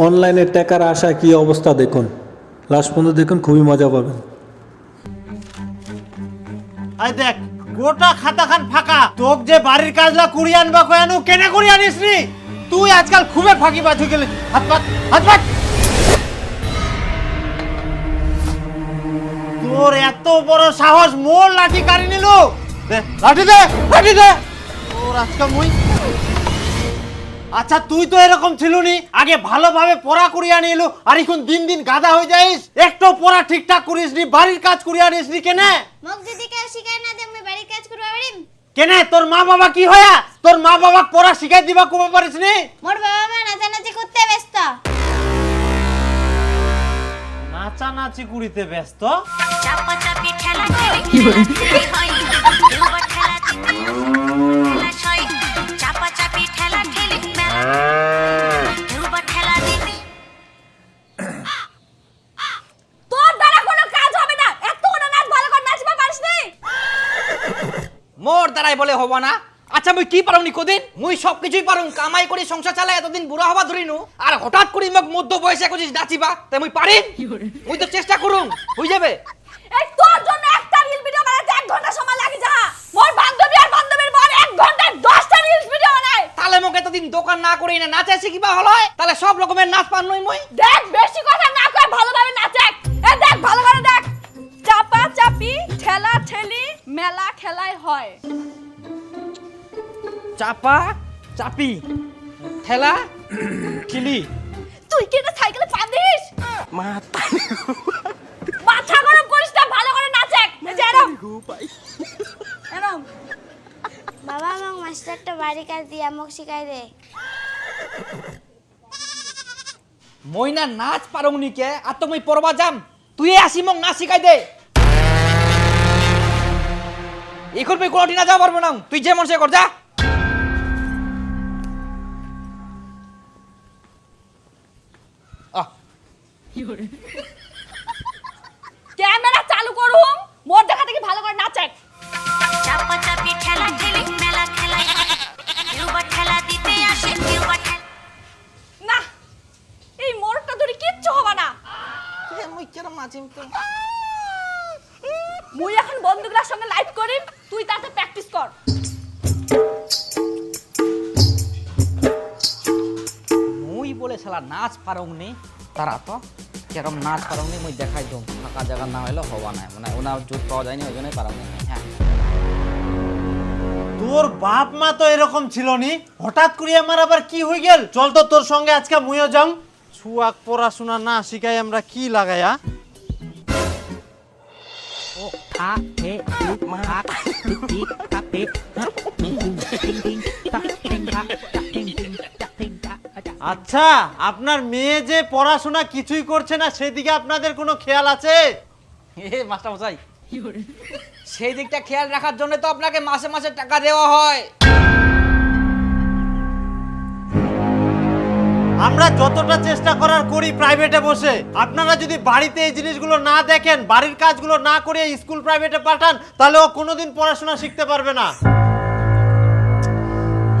অনলাইনে টাকার আশা কি অবস্থা দেখুন, লাস্ট পর্যন্ত দেখুন, খুবই মজা পাবেন। আই দেখ গোটা খাতাখান ফাঁকা, তোক যে বাড়ির কাজলা কুড়িয়ে আনবা কয়ানু কেনে কুড়িয়ে আনিস নি? তুই আজকাল খুবই ফাঁকি বাজ হয়ে গেলি। হাত পাত হাত পাত। তোর এত বড় সাহস, মোর লাঠি কাড়ি নিল। দে লাঠি দে, লাঠি দে। তোর আজকে মুই আচ্ছা তুই তো এরকম ছিলুনি, আগে ভালোভাবে পড়া করিয়া নিয়ে এলো, আর এখন দিন দিন গাধা হয়ে যাইস। একটু পড়া ঠিকঠাক করিস নি, বাড়ির কাজ করিয়া আনিস নি কেনে? মোক যদি কেউ শিখায় না দে আমি বাড়ির কাজ করবা পারিম? কেনে তোর মা বাবা কি হয়া তোর মা বাবা পড়া শিখাই দিবা কোবা পারিস নি? মোর বাবা মা নাচানাচি করতে ব্যস্ত। নাচানাচি করিতে ব্যস্ত? চাপা চাপি ঠেলা ঠেলি কি হয় দুবার ঠেলা ঠেলা ছয় চাপা চাপি ঠেলা ঠেলি দুবার ঠেলা দিবি। তোর দ্বারা কোনো কাজ হবে না, এত না নাচ ভালো করে নাচবা পারিস নি? মোর দ্বারাই বলে হব না? আচ্ছা মুই কি পারুনি কদিন? মুই সব কিছুই পারুম, কামাই করে সংসার চালাই এতদিন বুড়া হবা ধরিনু, আর হঠাৎ করে মোক মধ্য বয়সে কইছিস নাচিবা, তাই মুই পারি? মুই তো চেষ্টা করুম, হই যাবে। এই তোর জন্য একটা রিল ভিডিও বানাতে 1 ঘন্টা সময় লাগে যা। মোর বান্ধবী আর বান্ধবীর বর 1 ঘন্টায় 10টা রিল ভিডিও বানায়। তাহলে মোক এতদিন দোকান না করেই না নাচে শিখিবা হলো, তাহলে সব রকমের নাচ পারনই মুই। দেখ বেশি কথা না কয় ভালোভাবে নাচে। এই দেখ ভালো করে দেখ। চাপা চাপি ঠেলা ঠেলি মেলা খেলায় হয়। চাপা চাপি ঠেলা ঠেলি। তুই কি না সাইকেলে পাদিস? মাথা গরম করিস না, ভালো করে নাচে। এরম এরম। বাবা আমাকে মাস্টারটা বাড়ি কাজ দিয়ে আমাকে শিখাই দে। মই না নাচ পারুনি কে, আর তো মুই পড়বা যাম, তুই আসি মোক নাচ শিখাই দে। এখন মুই কোনটি না যাব পারবো না, তুই যে মন সে কর যা। ক্যামেরা চালু করুম, মোর দেখা দেখি ভালো করে নাচে। চাপা চাপি ঠেলা ঠেলি মেলা খেলায় দুবার ঠেলা দিতে আসে দুবার না। এই মোরটা ধরে কিচ্ছু হবে না। মুই কেরম নাচিম তো? মুই এখন বন্ধুগুলোর সঙ্গে লাইভ করিম, তুই তাতে প্র্যাকটিস কর। মুই বলে শালা নাচ পারুনি, তারা তো কেরম নাচ পারুনি মুই দেখাই দম। ফাঁকা জায়গা না হইলে হওয়া নাই, মানে ওনা জোট পাওয়া যায়নি, ওই জন্যই পারুনি। হ্যাঁ তোর বাপ মা তো এরকম ছিল নি, হঠাৎ করে আমার আবার কি হয়ে গেল? চল তো তোর সঙ্গে আজকে মুইও যাম। ছুয়াক পড়াশোনা না শিখাই আমরা কি লাগাইয়া। আচ্ছা আপনার মেয়ে যে পড়াশোনা কিছুই করছে না, সেদিকে আপনাদের কোনো খেয়াল আছে? এ মাস্টার মশাই, সেই দিকটা খেয়াল রাখার জন্য তো আপনাকে মাসে মাসে টাকা দেওয়া হয়। আমরা যতটা চেষ্টা করার করি প্রাইভেটে বসে, আপনারা যদি বাড়িতে এই জিনিসগুলো না দেখেন, বাড়ির কাজগুলো না করে স্কুল প্রাইভেটে পাঠান, তাহলে ও কোনোদিন পড়াশোনা শিখতে পারবে না।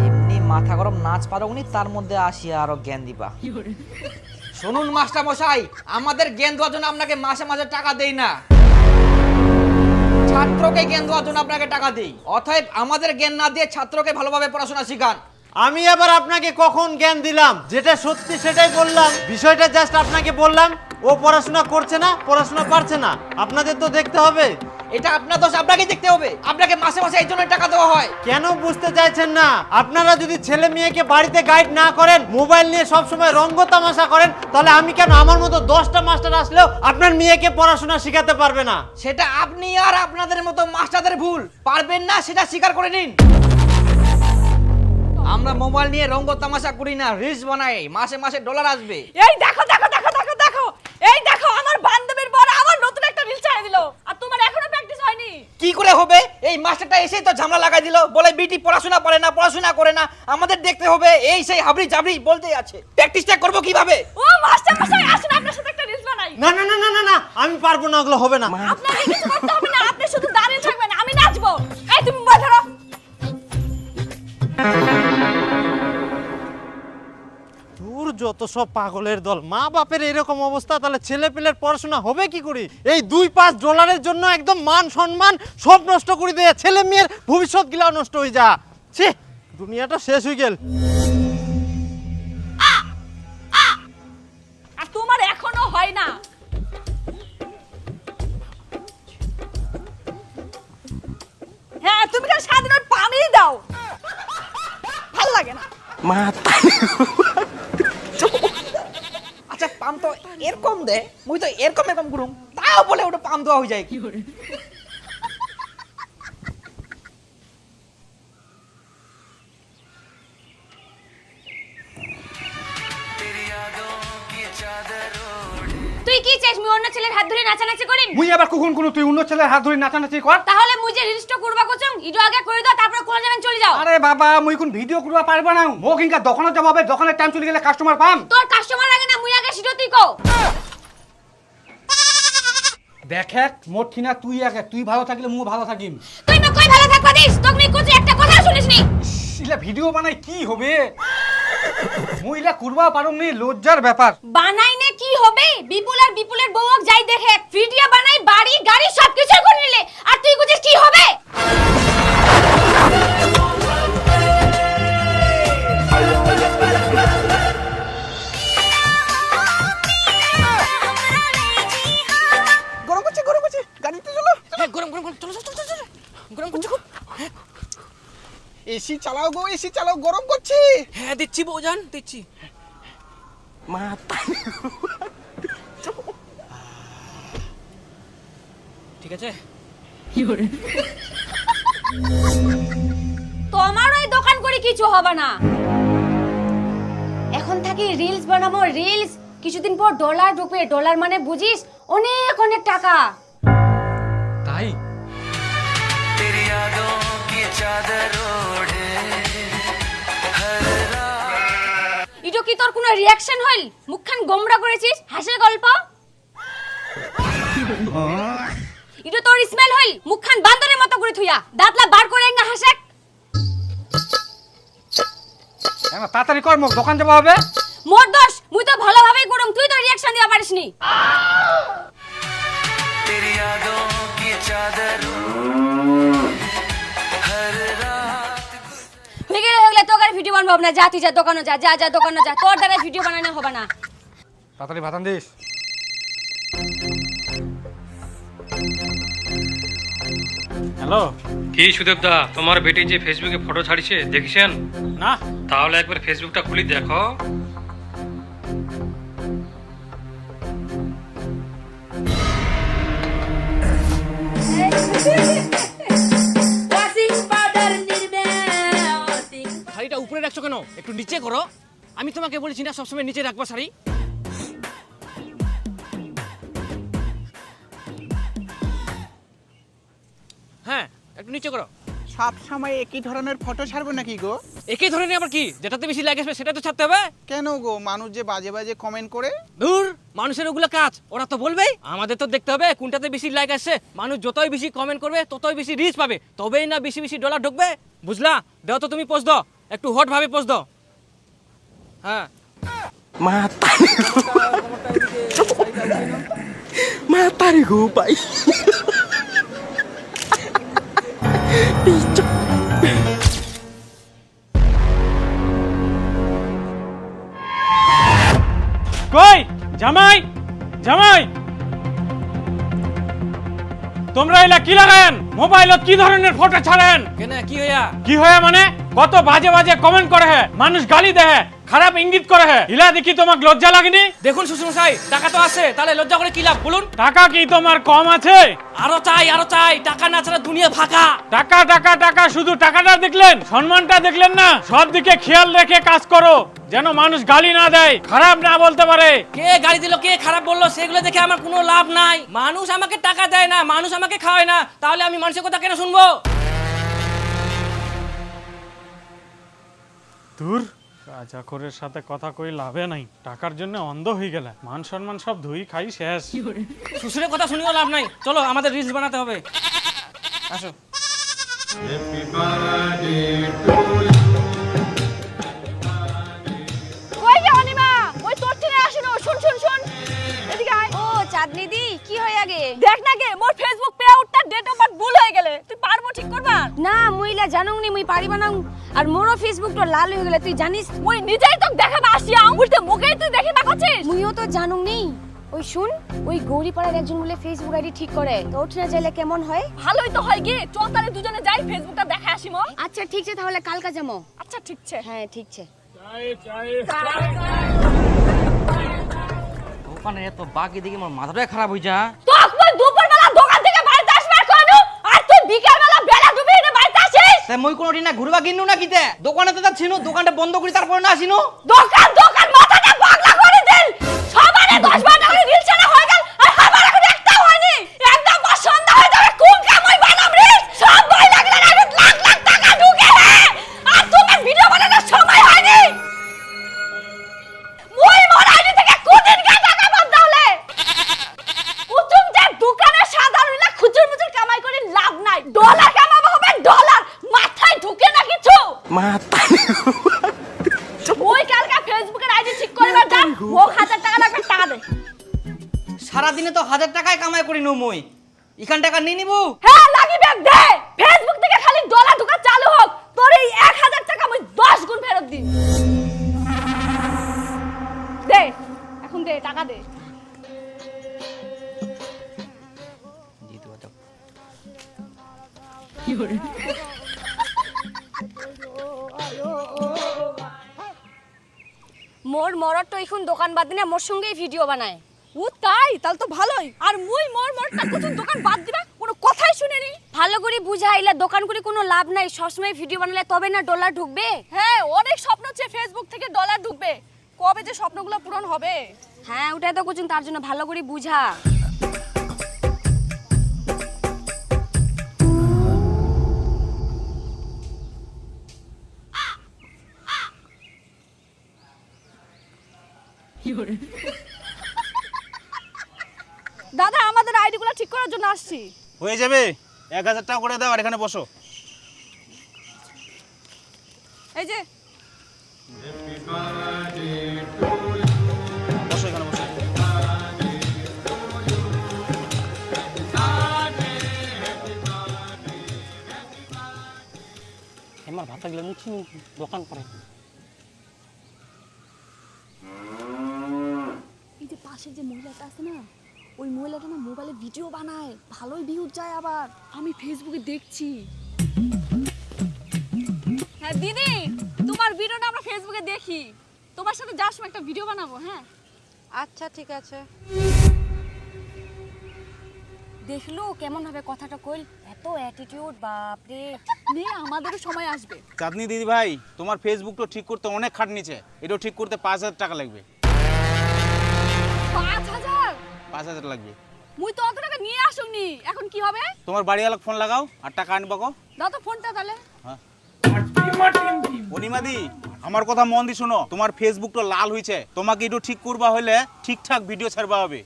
এমনি মাথা গরম নাচ পারোনি, তার মধ্যে আসিয়া আরো জ্ঞান দিবা। শুনুন মাস্টার মশাই, আমাদের জ্ঞান দেওয়ার জন্য আপনাকে মাসে মাসে টাকা দেই না, ছাত্রকে জ্ঞান দেওয়ার জন্য আপনাকে টাকা দেই। অতএব আমাদের জ্ঞান না দিয়ে ছাত্রকে ভালোভাবে পড়াশোনা শিখান। আমি আবার আপনাকে কখন জ্ঞান দিলাম? যেটা সত্যি সেটাই বললাম, বিষয়টা জাস্ট আপনাকে বললাম। ও পড়াশোনা করছে না, পড়াশোনা পারছে না, আপনাদের তো দেখতে হবে। এটা আপনার দোষ, আপনাকে দেখতে হবে। আপনাকে মাসে মাসে এই জন্য টাকা দেওয়া হয়। কেন বুঝতে চাইছেন না? আপনারা যদি ছেলে মেয়েকে বাড়িতে গাইড না করেন, মোবাইল নিয়ে সব সময় রঙ্গ তামাশা করেন, তাহলে আমি কেন, আমার মতো 10টা মাস্টার আসলেও আপনার মেয়েকে পড়াশোনা শেখাতে পারবে না। সেটা আপনি আর আপনাদের মতো মাস্টারদের ভুল, পারবেন না সেটা স্বীকার করে নিন। আমরা মোবাইল নিয়ে রঙ্গ তামাশা করি না, রিলস বানাই, মাসে মাসে ডলার আসবে। এই দেখো দেখো দেখো দেখো দেখো, এই দেখো আমার বান্ধবীর বর আবার নতুন একটা রিল ছেড়ে দিল, আর তোমার এখনো প্র্যাকটিস হয়নি। কি করে হবে? এই মাস্টারটা এসেই তো ঝামেলা লাগাই দিল, বলে বিটি পড়াশোনা পারে না, পড়াশোনা করে না, আমাদের দেখতে হবে, এই সেই হাবড়ি জাবড়ি বলতে আছে। প্র্যাকটিসটা করব কিভাবে? ও মাস্টার মশাই আসুন আপনার সাথে একটা রিলস বানাই। না না না না না না, আমি পারবো না, ওগুলো হবে না। আপনাকে কিছু করতে হবে না, আপনি শুধু দাঁড়িয়ে থাকবেন, আমি নাচবো। এই তুমি মোবাইল ধরো। তোর যত যত সব পাগলের দল। মা বাপের এরকম অবস্থা, তাহলে ছেলে পেলের পড়াশোনা হবে কি করে? এই $2-5 জন্য একদম মান সম্মান সব নষ্ট করে দেয়, ছেলে মেয়ের ভবিষ্যৎ গিলা নষ্ট হয়ে যা। ছি, দুনিয়াটা শেষ হয়ে গেল। আর তোমার এখনো হয় না। হ্যাঁ, তুমি খালি সারাদিন ওই পানি দাও, ভাল লাগে না। মা আচ্ছা পাম তো এরকম দে, মুই তো এরকম এরকম করুম, তাও বলে ওটা পাম দেওয়া হয়ে যায় কি? তুই কি চাস মুই অন্য ছেলের হাত ধরে নাচানাচি করিম? মুই আবার কখন কোন তুই অন্য ছেলের হাত ধরে নাচানাচি কর? তাহলে মুই যে রিলসটা করবা কচং ইডো আগে করে দাও, তারপর কোন যাবেন চলে যাও। আরে বাবা মুই কোন ভিডিও করবা পারবা না, মোক ইনকা দোকানে যাব হবে, দোকানের টাইম চলে গেলে কাস্টমার পাম। তোর কাস্টমার লাগে না, মুই আগে সিটো তুই কও। দেখে মোট ঠিনা তুই আগে, তুই ভালো থাকলে মু ভালো থাকিম। তুই না কই ভালো থাকবা দিস, তোক নি কুচি একটা কথা শুনিসনি। ইলা ভিডিও বানাই কি হবে? মুই ইলা করবা পারুম নি, লজ্জার ব্যাপার। বানাই নে কি হবে? বিপুলের বউক যাই দেখে ভিডিও বানাই, বাড়ি গাড়ি সবকিছু করে নিলে, আর তুই কুচিস কি হবে? গরম করছে গাড়িতে চলো। হ্যাঁ গরম চলো গরম করছে খুব। এসি চালাও গো, এসি চালাও, গরম করছে। হ্যাঁ দিচ্ছি বউজান, দিচ্ছি। মা ঠিক আছে। তোমার ওই দোকান করে কিছু হবে না। এখন থাকি রিলস বানাবো, রিলস। কিছুদিন পর ডলার ঢুকবে, ডলার মানে বুঝিস অনেক অনেক টাকা। তাই ইটো কি তোর কোনো রিঅ্যাকশন হইল? মুখখান গোমরা করেছিস, হাসির গল্প। ইটো তোর স্মেল হইল, মুখখান বান্দরের মতো করে থুইয়া, দাঁতলা বার করে না হাসেক। এমন তাড়াতাড়ি কর, মোক দোকান যাব হবে। মোর দোষ, মুই তো ভালোভাবেই করুম, তুই তো রিঅ্যাকশন দিবা পারিসনি। হয়ে গেলে তোর ভিডিও বানাবো না, যা তুই যা দোকানে যা, যা দোকানে যা, তোর দ্বারা ভিডিও বানানো হবে না। তাড়াতাড়ি ভাতান দিস। হ্যালো, কি সুদেব দা, তোমার বেটি যে ফেসবুকে ফটো ছাড়িছে দেখেছেন? না তাহলে একবার ফেসবুকটা খুলি দেখো। শাড়িটা উপরে রাখছো কেন? একটু নিচে করো। আমি তোমাকে বলেছি না সবসময় নিচে রাখবা শাড়ি। হ্যাঁ একটু নিচে করো। সব সময় একই ধরনের ফটো ছাড়বো নাকি গো? একই ধরনের আবার কি? যেটাতে বেশি লাইক আসবে সেটা তো ছাড়তে হবে। কেন গো, মানুষ যে বাজে বাজে কমেন্ট করে। দূর, মানুষের ওগুলো কাজ, ওরা তো বলবেই। আমাদের তো দেখতে হবে কোনটাতে বেশি লাইক আসছে। মানুষ যতই বেশি কমেন্ট করবে ততই বেশি রিচ পাবে, তবেই না বেশি বেশি ডলার ঢুকবে। বুঝলা? দাও তো তুমি পোস্ট দাও, একটু হট ভাবে পোস্ট দাও। হ্যাঁ মাতারি গো ভাই। কই জামাই, জামাই তোমরা এলা কি লাগান? মোবাইলত কি ধরনের ফটো ছাড়েন? কেন কি হইয়া? কি হয় মানে কত বাজে বাজে কমেন্ট করে হে, মানুষ গালি দেয়, খারাপ ইঙ্গিত করে হে। ইলা দেখি তোমাক লজ্জা লাগেনি? দেখুন শ্বশুরমশাই, টাকা তো আছে, তাহলে লজ্জা করে কি লাভ বলুন? টাকা কি তোমার কম আছে? আরো চাই, টাকা না ছাড়া দুনিয়া ফাঁকা। টাকা টাকা টাকা, শুধু টাকাটা দেখলেন, সম্মানটা দেখলেন না? সব দিকে খেয়াল রেখে কাজ করো, যেন মানুষ গালি না দেয়, খারাপ না বলতে পারে। কে গালি দিল, কে খারাপ বললো, সেগুলো দেখে আমার কোনো লাভ নাই। মানুষ আমাকে টাকা দেয় না, মানুষ আমাকে খাওয়ায় না, তাহলে আমি মানুষের কথা কেন শুনবো? দূর, রাজাখোরের সাথে কথা কই লাভে নাই, টাকার জন্য অন্ধ হয়ে গেলে মান সম্মান সব ধুই খাই শেষ। শ্বশুরের কথা শুনিও লাভ নাই, চলো আমাদের রিলস বানাতে হবে, আসো। কই রে অনিমা, ওই চাটনি দি কি হয় আগে দেখ না গে মোর ফেসবুক পেআউটটা ডেট অফ বার্থ ভুল হয়ে গেলে তুই পারবো ঠিক করবা না মুইলা জানুং নি মুই পারিবা না আর মোরো ফেসবুকটা লাল হয়ে গেলে তুই জানিস মুই নিজেই তো দেখাবা আসিয়া উল্টে মুখেই তুই দেখিবা করছিস মুইও তো জানুং নি ওই শুন ওই গৌরীপাড়ার একজন বলে ফেসবুক আইডি ঠিক করে তো ওঠনা চাইলে কেমন হয় ভালোই তো হয় গে চল তাহলে দুজনে যাই ফেসবুকটা দেখা আসিমো আচ্ছা ঠিক আছে তাহলে কালকা যামো আচ্ছা ঠিক আছে হ্যাঁ ঠিক আছে দোকানে এত বাকি দেখি আমার মাথাটাই খারাপ হয়ে যা তোক মই দুপুরবেলা দোকান থেকে বাড়িতে আসবার কোনু আর তুই বিকালবেলা বেলা ডুবে এনে বাড়িতে আসিস তাই মই কোনোদিন না ঘুরবা কিনু না কিতে দোকানে তো যাচ্ছিনু দোকানটা বন্ধ করি তারপর না আসিনু দোকান মাথাটা পাগলা করে দিল সবারে 10 টাকা রিল ছাড়া হয়ে গেল আর আমার এখন একটাও হয়নি একদম বস সন্ধ্যা হয়ে যাবে কোন কামই বানাম রে সব ভাই লাগলে না লাখ লাখ টাকা ঢুকে হে আর তোমার ভিডিও বানানোর সময় হয়নি মই মোর আইডি থেকে কোদিন কা টাকা বাদ দাওলে কুচুম যে দোকানে সাধারণ না খুচুর মুচুর কামাই করে লাভ নাই ডলার কামাবো হবে ডলার মাথায় ঢুকে না কিছু ওই কালকা ফেসবুকের আইডি ঠিক করবার যা ও 1000 টাকা লাগবে টাকা দে সারা দিনে তো 1000 টাকাই কামাই করি নু মই এখান টাকা নিয়ে নিবো হ্যাঁ লাগিবে দে ফেসবুক থেকে খালি ডলার ঢোকা চালু হোক তোর এই 1000 টাকা আমি 10 গুণ ফেরত দিই দে এখন দে টাকা দে মোর মরট তো এখন দোকান বাদ দিনা মোর সঙ্গেই ভিডিও বানায় ও তাই তাহলে তো ভালোই আর মুই মোরটা কিছু দোকান বাদ দিবা কোনো কথাই শুনেনি ভালো করে বুঝাইলা দোকান করে কোনো লাভ নাই সবসময় ভিডিও বানালে তবে না ডলার ঢুকবে হ্যাঁ অনেক স্বপ্ন আছে ফেসবুক থেকে ডলার ঢুকবে কবে যে স্বপ্নগুলো পূরণ হবে হ্যাঁ ওটাই তো কুচুন তার জন্য ভালো করে বুঝা দাদা আমাদের আইডিগুলো ঠিক করার জন্য আসছি হয়ে যাবে 1000 টাকা করে দাও আর এখানে বসো এই যে বসো এখানে বসো আমার ভাতা গেলে মুছি দোকান করে এই যে পাশে যে মহিলাটা আছে না ওই মহিলাটা না মোবাইলে ভিডিও বানায় ভালোই ভিউজ যায় আবার আমি ফেসবুকে দেখছি হ্যাঁ দিদি তোমার ভিডিওটা আমরা ফেসবুকে দেখি তোমার সাথে যার সময় একটা ভিডিও বানাবো হ্যাঁ আচ্ছা ঠিক আছে দেখলো কেমন হবে কথাটা কইল এত অ্যাটিটিউড বাপ রে নে আমাদেরও সময় আসবে চাঁদনি দিদি ভাই তোমার ফেসবুকটা ঠিক করতে অনেক খাটনিছে এটা ঠিক করতে 5000 টাকা লাগবে 5000 লাগবে মুই তো অত টাকা নিয়ে আসুনি এখন কি হবে তোমার বাড়িওয়ালা ফোন লাগাও আর টাকা আনবা কো দাও তো ফোনটা তাহলে হ্যাঁ অনিমাদি আমার কথা মন দি শোনো তোমার ফেসবুকটা লাল হইছে তোমাকে একটু ঠিক করবা হলে ঠিকঠাক ভিডিও ছাড়বা হবে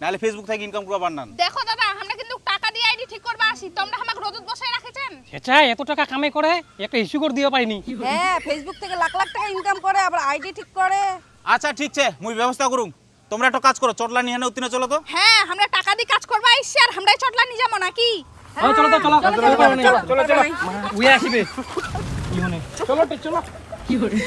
নালে ফেসবুক থেকে ইনকাম করবা পারনা দেখো দাদা আমরা কিন্তু টাকা দিয়ে আইডি ঠিক করবা আসি তোমরা আমাকে রোদত বসায় রাখেছেন আচ্ছা এত টাকা কামাই করে একটা ইস্যু করে দিও পাইনি হ্যাঁ ফেসবুক থেকে লাখ লাখ টাকা ইনকাম করে আবার আইডি ঠিক করে আচ্ছা ঠিক আছে মুই ব্যবস্থা করুম তোমরা একটা কাজ করো চটলা নিয়ে উত্তীর্ণ চলো তো হ্যাঁ আমরা টাকা দিয়ে কাজ করবা আইছি আর আমরাই চটলা নিয়ে যাবো নাকি চলো তো চলো চলো চলো উই আসবে কি হনে চলো তো চলো কি হরে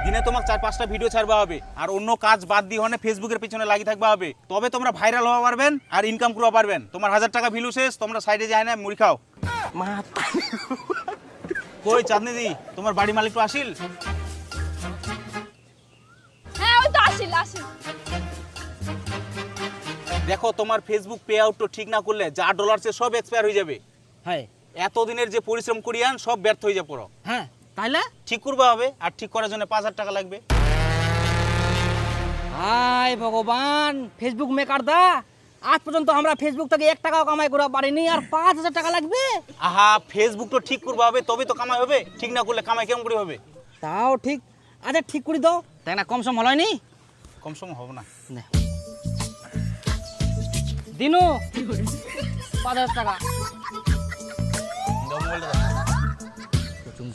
দিনে তোমার 4-5টা ভিডিও ছাড়বা হবে আর অন্য কাজ বাদ দিয়ে হনে ফেসবুকের পিছনে লাগি থাকবা হবে তবে তোমরা ভাইরাল হওয়া পারবেন আর ইনকাম করবা পারবেন তোমার 1000 টাকা ভ্যালু শেষ তোমরা সাইডে যায় না মুড়ি খাও কই চাঁদনি দি তোমার বাড়ি মালিক তো আসিল হ্যাঁ ওই তো আসিল দেখো তোমার ফেসবুক পে আউট তো ঠিক না করলে যা ডলার সে সব এক্সপায়ার হয়ে যাবে হ্যাঁ এতদিনের যে পরিশ্রম করিয়ান সব ব্যর্থ হয়ে যাবে পুরো হ্যাঁ তাইলে ঠিক করবা হবে আর ঠিক করার জন্য 5000 টাকা লাগবে হায় ভগবান ফেসবুক মেকার দা আজ পর্যন্ত আমরা ফেসবুক থেকে 1 টাকাও কামাই করা পারিনি আর 5000 টাকা লাগবে আহা ফেসবুক তো ঠিক করবা হবে তবে তো কামাই হবে ঠিক না করলে কামাই কেমন করে হবে তাও ঠিক আচ্ছা ঠিক করে দাও তাই না কম সম হলয়নি কম সম হবে না দিনু 5000 টাকা দাও মোবাইলটা দাও।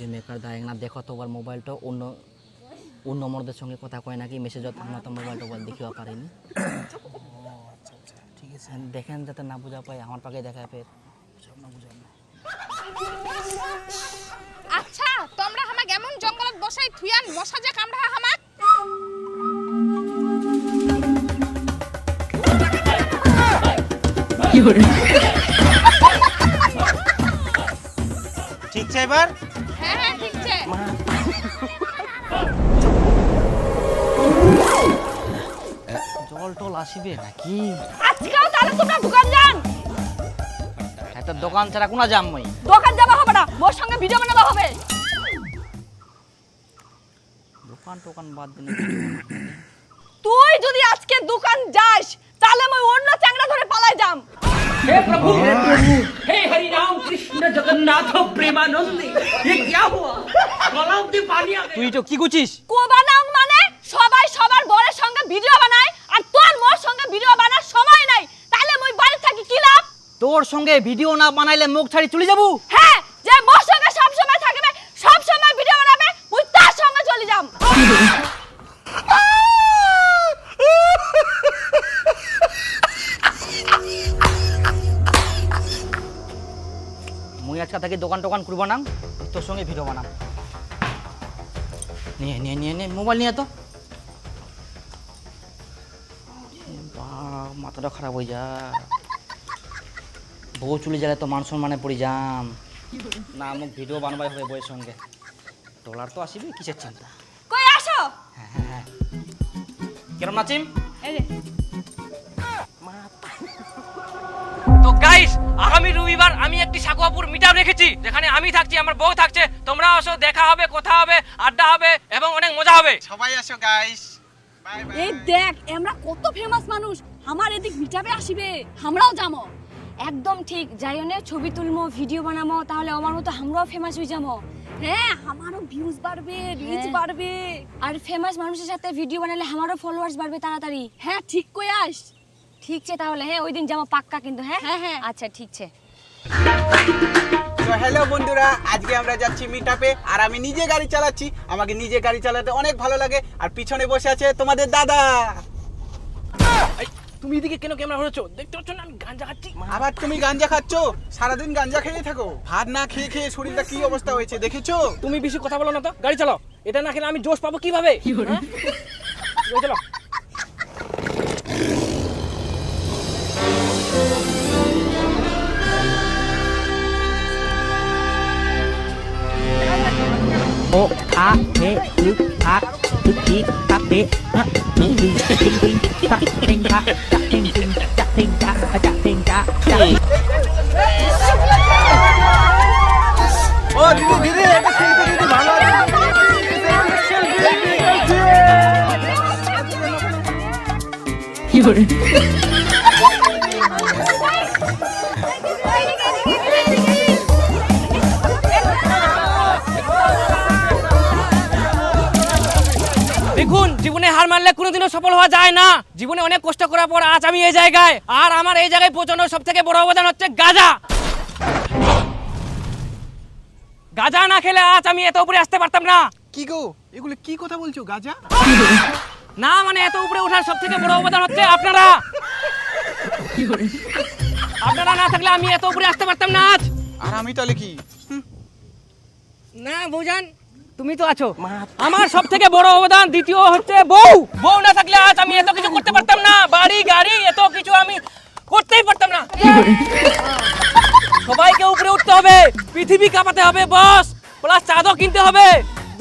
যে মেকার দায় না দেখো তো ওর মোবাইলটা অন্য অন্য মরদের সঙ্গে কথা কয় নাকি মেসেজত আমরা তো মোবাইল টোবাইল দেখিও পারিনি। ঠিক আছে দেখেন যাতে না বুঝা পায় আমার পাকে দেখা ফের আচ্ছা তোমরা আমাকে এমন জঙ্গলত বসাই থুয়ান মশা যে কামড়া আমাক ঠিক আছে এবার হ্যাঁ হ্যাঁ ঠিক আছে জল টল আসিবে নাকি? আজকাল তাহলে তোমরা দোকান যান। এত দোকান ছাড়া কোনা যাম মই? দোকান যাবা হবে না, মোর সঙ্গে ভিডিও বানাবা হবে। দোকান টোকান বাদ দিলে তুই যদি আজকে দোকান যাস তাহলে আমি অন্য চ্যাংড়া ধরে পালাই যাম। हे प्रभु हे हरि राम कृष्ण जगन्नाथ प्रेमानंदी ये क्या हुआ गलाव में पानी आ गया। তুই তো কি গুছিস? কো বানাও মানে সবাই সবার বরের সঙ্গে ভিডিও বানায় আর তোর মোর সঙ্গে ভিডিও বানার সময় নাই, তাহলে মই বাড়ি থাকি কি লাভ? তোর সঙ্গে ভিডিও না বানাইলে মুখ ছাড়ি চলে যাবো। হ্যাঁ যে মোর সঙ্গে সব সময় থাকবে সব সময় ভিডিও বানাবে মুই তার সঙ্গে চলে যাম। মুই আজকে থেকে দোকান টোকান করবো না, তোর সঙ্গে ভিডিও বানাম। নিয়ে নিয়ে নিয়ে নিয়ে মোবাইল নিয়ে তো মাথাটা খারাপ হয়ে যা। বউ চলে গেলে তো মান সম্মানে পড়ে যাম না, মোক ভিডিও বানবাই হবে বউয়ের সঙ্গে। ডলার তো আসিবে, কিসের চিন্তা। কই আসো। হ্যাঁ হ্যাঁ হ্যাঁ কেরম নাচিম? এই যে তো গাইস আগামী রবিবার আমি একটি সাকুয়াপুর মিটআপ রেখেছি, যেখানে আমি থাকছি, আমার বউ থাকছে। তোমরা আসো, দেখা হবে, কথা হবে, আড্ডা হবে এবং অনেক মজা হবে। সবাই আসো গাইস, বাই বাই। এই দেখ আমরা কত ফেমাস মানুষ, আমার এদিক মিটাবে আসিবে, আমরাও যাবো। একদম ঠিক, যাইওনে ছবি তুলমো, ভিডিও বানামো, তাহলে আমার মতো আমরাও ফেমাস হয়ে যাবো। হ্যাঁ আমারও ভিউজ বাড়বে, রিচ হ্যাঁ। বাড়বে। আর ফেমাস মানুষের সাথে ভিডিও বানালে আমারও ফলোয়ার্স বাড়বে তাড়াতাড়ি। হ্যাঁ ঠিক কই আস। ঠিক আছে তাহলে, হ্যাঁ ওই দিন যাবো পাক্কা কিন্তু। হ্যাঁ হ্যাঁ, হ্যাঁ। আচ্ছা ঠিক আছে। তো হ্যালো বন্ধুরা, আজকে আমরা যাচ্ছি মিটআপে আর আমি নিজে গাড়ি চালাচ্ছি। আমাকে নিজে গাড়ি চালাতে অনেক ভালো লাগে। আর পিছনে বসে আছে তোমাদের দাদা। তুমি এদিকে কেন ক্যামেরা ধরেছো? দেখতে পাচ্ছ না আমি গাঞ্জা খাচ্ছি? আবার তুমি গাঞ্জা খাচ্ছ? সারাদিন গাঞ্জা খেয়ে থাকো, ভাত না খেয়ে খেয়ে শরীরটা কি অবস্থা হয়েছে দেখেছো? তুমি বেশি কথা বলো না তো, গাড়ি চালাও। এটা না খেলে আমি জোশ পাবো কিভাবে? হ্যাঁ? গাড়ি চালাও। ও আ এ উ আ উ ই তা পে আ উ ই টিং টিং টা টিং টা টিং টিং টা টিং টা টিং টা। ও দিদি দিদি, এটা খেলতে দিদি ভালো কি করে? দেখুন, জীবনে হার মানলে কোনোদিনও সফল হওয়া যায় না। জীবনে অনেক কষ্ট করার পর আজ আমি এই জায়গায়, আর আমার এই জায়গায় পৌঁছানোর সব থেকে বড় অবদান হচ্ছে গাঁজা। গাঁজা না খেলে আজ আমি এত উপরে আসতে পারতাম না। কি গো, এগুলো কি কথা বলছো? গাজা না মানে এত উপরে ওঠার সব থেকে বড় অবদান হচ্ছে আপনারা। আপনারা না থাকলে আমি এত উপরে আসতে পারতাম না আজ। আর আমি তাহলে কি? না বৌজান, তুমি তো আছো। আমার সব থেকে বড় অবদান দ্বিতীয় হচ্ছে বউ। বউ না থাকলে আজ আমি এত কিছু করতে পারতাম না, বাড়ি গাড়ি এত কিছু আমি করতেই পারতাম না। সবাইকে উপরে উঠতে হবে, পৃথিবী কাঁপাতে হবে বস, প্লাস চাঁদও কিনতে হবে।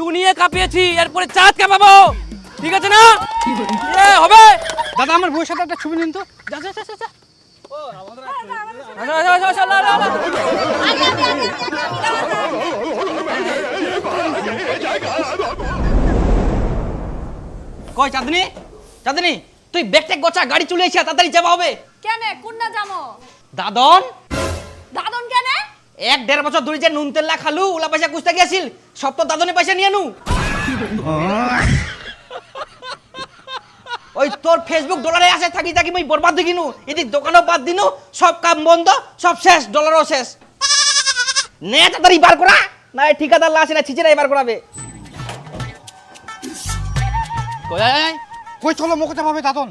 দুনিয়া কাঁপিয়েছি, এরপরে চাঁদ কাঁপাবো, ঠিক আছে না? হবে। দাদা আমার বউয়ের সাথে একটা ছবি নিন তো। যা যা যা যা। আসো, আসো, আসো, লা, লা, লা। কই চাঁদনি, চাঁদনি তুই ব্যাগ ট্যাগ গোছা, গাড়ি চলে এসে তাড়াতাড়ি যাওয়া হবে। কেনে কোনটা যাবো? দাদন দাদন কেনে? 1-1.5 বছর ধরে যে নুন তেল না খালু ওলা পয়সা কুস্তা গেছিল, সব তো দাদনে পয়সা নিয়ে নু। ওই তোর ফেসবুক ডলারে আসে থাকি থাকি মই বরবাদ হয়ে গিনু, এদিক দোকানও বাদ দিনু, সব কাম বন্ধ, সব শেষ, ডলারও শেষ। নে তাড়াতাড়ি বার করা, না এই ঠিকাদার লাশ না ছিচেরা এবার করাবে। কই চলো মুখে চাপাবে দাদন।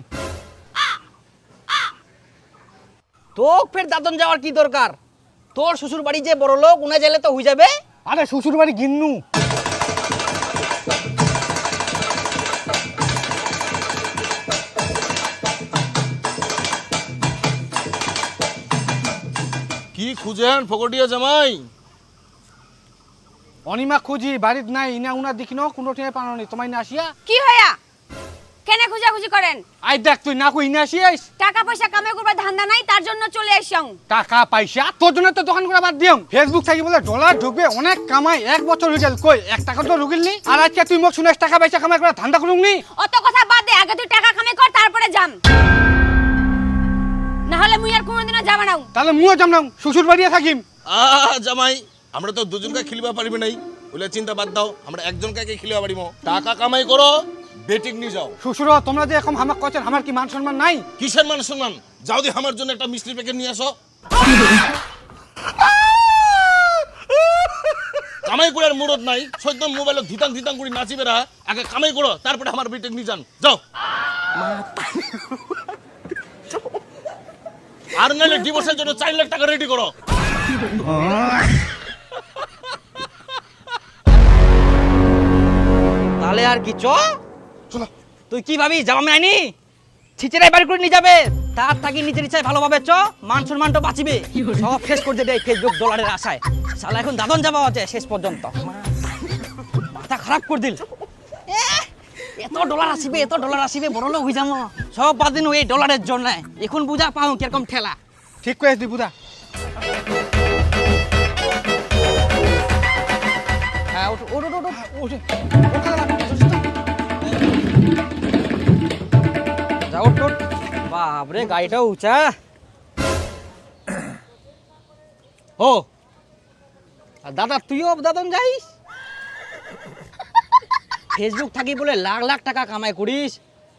তো ফের দাদন যাওয়ার কি দরকার? তোর শ্বশুর বাড়ি যে বড় লোক উনা গেলে তো হয়ে যাবে। আরে শ্বশুর বাড়ি গিন্নু। কি খুঁজেন ফকটিয়া জামাই? অনিমা খুঁজি বাড়িত নাই, ইনা উনা দেখি ন কোনো ঠেয়ে পানো নি তোমায় না আসিয়া। কি হইয়া কেনে খুঁজাখুঁজি করেন? আই দেখ তুই না কই ইনা আসিয়াস। টাকা পয়সা কামাই করবার ধান্দা নাই, তার জন্য চলে আইসং। টাকা পয়সা তোর জন্য তো দোকান করা বাদ দিম। ফেসবুক থাকি বলে ডলার ঢুকবে অনেক কামাই, 1 বছর হয়ে গেল কই 1 টাকা তো ঢুকিল নি। আর আজকে তুই মোক শুনাস টাকা পয়সা কামাই করা ধান্দা করুম নি। অত কথা বাদ দে, আগে তুই টাকা কামাই কর তারপরে যাম, না হলে মুই আর কোনোদিনও যাব না। তাহলে মুও যাম না, শ্বশুর বাড়িয়ে থাকিম। জামাই আমরা তো দুজনকে খিলিবা পারিবে নাই, ওইলা চিন্তা বাদ দাও, আমরা একজনকে খিলিবা পারিব। টাকা কামাই করো, বেটিক নিয়ে যাও। শ্বশুর তোমরা যে এখন হামাক কইছেন, আমার কি মান সম্মান নাই? কিসের মান সম্মান? যাও দি আমার জন্য একটা মিষ্টির প্যাকেট নিয়ে আসো। কামাই করার মুরত নাই, সৈদম মোবাইলে ধিতাং ধিতাং করে নাচিবে রা। আগে কামাই করো, তারপরে আমার বেটিক নিয়ে যান, যাও। আর নাহলে ডিভোর্সের জন্য 4 লাখ টাকা রেডি করো। তাহলে আর কি চ চলো। তুই কি ভাবি যাবা আইনি ছিচেরাই বাড়ি করে নিয়ে যাবে? তার থাকি নিজের ইচ্ছায় ভালোভাবে চ, মান সম্মানটা বাঁচিবে। সব শেষ করে দেয় ফেসবুক ডলারের আশায়। শালা এখন দাদন যাওয়া আছে শেষ পর্যন্ত। মাথা খারাপ করে দিল। এত ডলার আসিবে, এত ডলার আসিবে, বড় লোক হয়ে যাবো। সব বাদ দিন এই ডলারের জন্য। এখন বুঝা পাও কিরকম ঠেলা। ঠিক কইছ দি বুদা। হ্যাঁ ওঠ ওঠ ওঠ ওঠ। যাও ওঠ ওঠ। বাপরে গাড়িটা উঁচা। ও আর দাদা তুইও দাদন যাইস? ফেসবুক থাকি বলে লাখ লাখ টাকা কামাই করিস,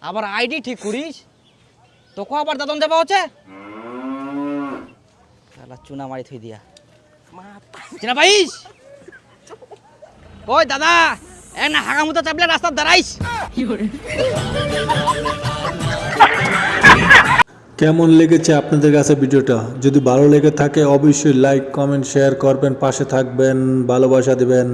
আবার আইডি ঠিক করিস, তোকে আবার দাদন যাবা হচ্ছে? চুনা মারি থই দিয়া চিনা পাইস? ওই দাদা এ না হাগামুতা চাপলে রাস্তার দাঁড়াইস। কেমন লেগেছে আপনাদের কাছে ভিডিওটা? যদি ভালো লেগে থাকে অবশ্যই লাইক কমেন্ট শেয়ার করবেন, পাশে থাকবেন, ভালোবাসা দিবেন।